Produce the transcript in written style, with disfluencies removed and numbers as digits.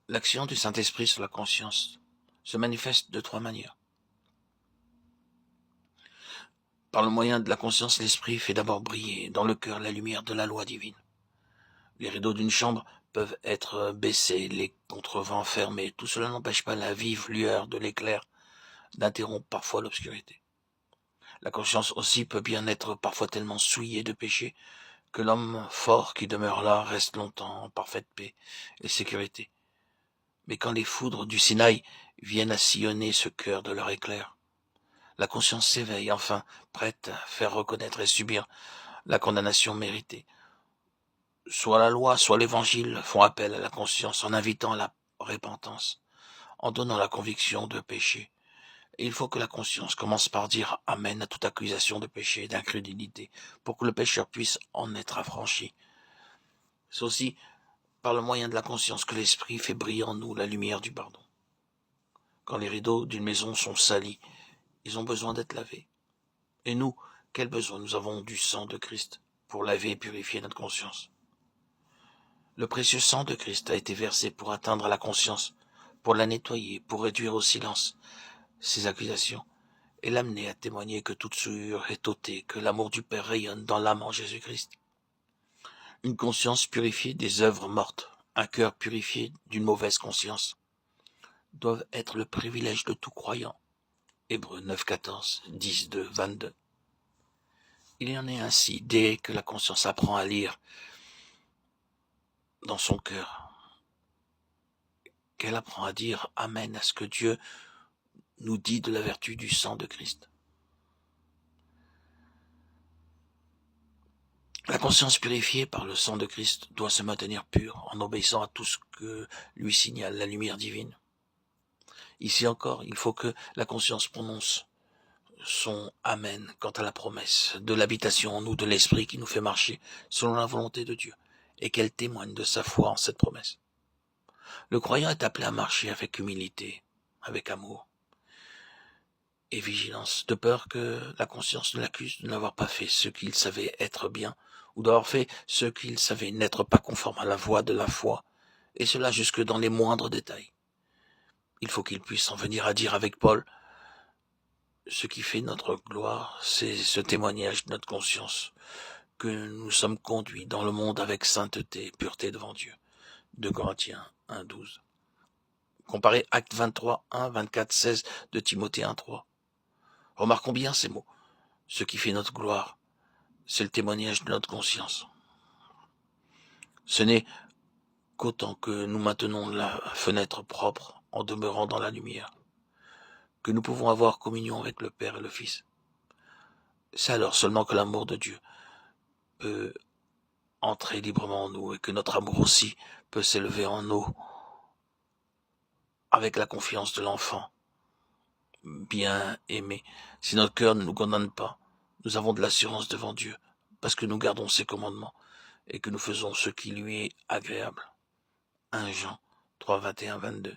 L'action du Saint-Esprit sur la conscience se manifeste de 3 manières. Par le moyen de la conscience, l'Esprit fait d'abord briller dans le cœur la lumière de la loi divine. Les rideaux d'une chambre peuvent être baissés, les contrevents fermés. Tout cela n'empêche pas la vive lueur de l'éclair d'interrompre parfois l'obscurité. La conscience aussi peut bien être parfois tellement souillée de péché que l'homme fort qui demeure là reste longtemps en parfaite paix et sécurité. Mais quand les foudres du Sinaï viennent à sillonner ce cœur de leur éclair, la conscience s'éveille enfin, prête à faire reconnaître et subir la condamnation méritée. Soit la loi, soit l'évangile font appel à la conscience en invitant à la repentance, en donnant la conviction de péché. Et il faut que la conscience commence par dire amen à toute accusation de péché et d'incrédulité, pour que le pécheur puisse en être affranchi. C'est aussi par le moyen de la conscience que l'Esprit fait briller en nous la lumière du pardon. Quand les rideaux d'une maison sont salis, ils ont besoin d'être lavés. Et nous, quel besoin nous avons du sang de Christ pour laver et purifier notre conscience? Le précieux sang de Christ a été versé pour atteindre la conscience, pour la nettoyer, pour réduire au silence ses accusations, et l'amener à témoigner que toute souillure est ôtée, que l'amour du Père rayonne dans l'âme en Jésus-Christ. Une conscience purifiée des œuvres mortes, un cœur purifié d'une mauvaise conscience, doivent être le privilège de tout croyant. Hébreux 9, 14, 10, 2, 22. Il y en est ainsi dès que la conscience apprend à lire dans son cœur, qu'elle apprend à dire Amen à ce que Dieu nous dit de la vertu du sang de Christ. La conscience purifiée par le sang de Christ doit se maintenir pure en obéissant à tout ce que lui signale la lumière divine. Ici encore, il faut que la conscience prononce son Amen quant à la promesse de l'habitation en nous de l'Esprit qui nous fait marcher selon la volonté de Dieu et qu'elle témoigne de sa foi en cette promesse. Le croyant est appelé à marcher avec humilité, avec amour et vigilance, de peur que la conscience ne l'accuse de n'avoir pas fait ce qu'il savait être bien, ou d'avoir fait ce qu'il savait n'être pas conforme à la voie de la foi, et cela jusque dans les moindres détails. Il faut qu'il puisse en venir à dire avec Paul, ce qui fait notre gloire, c'est ce témoignage de notre conscience, que nous sommes conduits dans le monde avec sainteté et pureté devant Dieu. 2 Corinthiens 1, 12. Comparez Actes 23, 1, 24, 16 de Timothée 1, 3. Remarquons bien ces mots. Ce qui fait notre gloire, c'est le témoignage de notre conscience. Ce n'est qu'autant que nous maintenons la fenêtre propre en demeurant dans la lumière, que nous pouvons avoir communion avec le Père et le Fils. C'est alors seulement que l'amour de Dieu peut entrer librement en nous et que notre amour aussi peut s'élever en nous avec la confiance de l'enfant bien aimé. Si notre cœur ne nous condamne pas, nous avons de l'assurance devant Dieu parce que nous gardons ses commandements et que nous faisons ce qui lui est agréable. 1 Jean 3, 21, 22.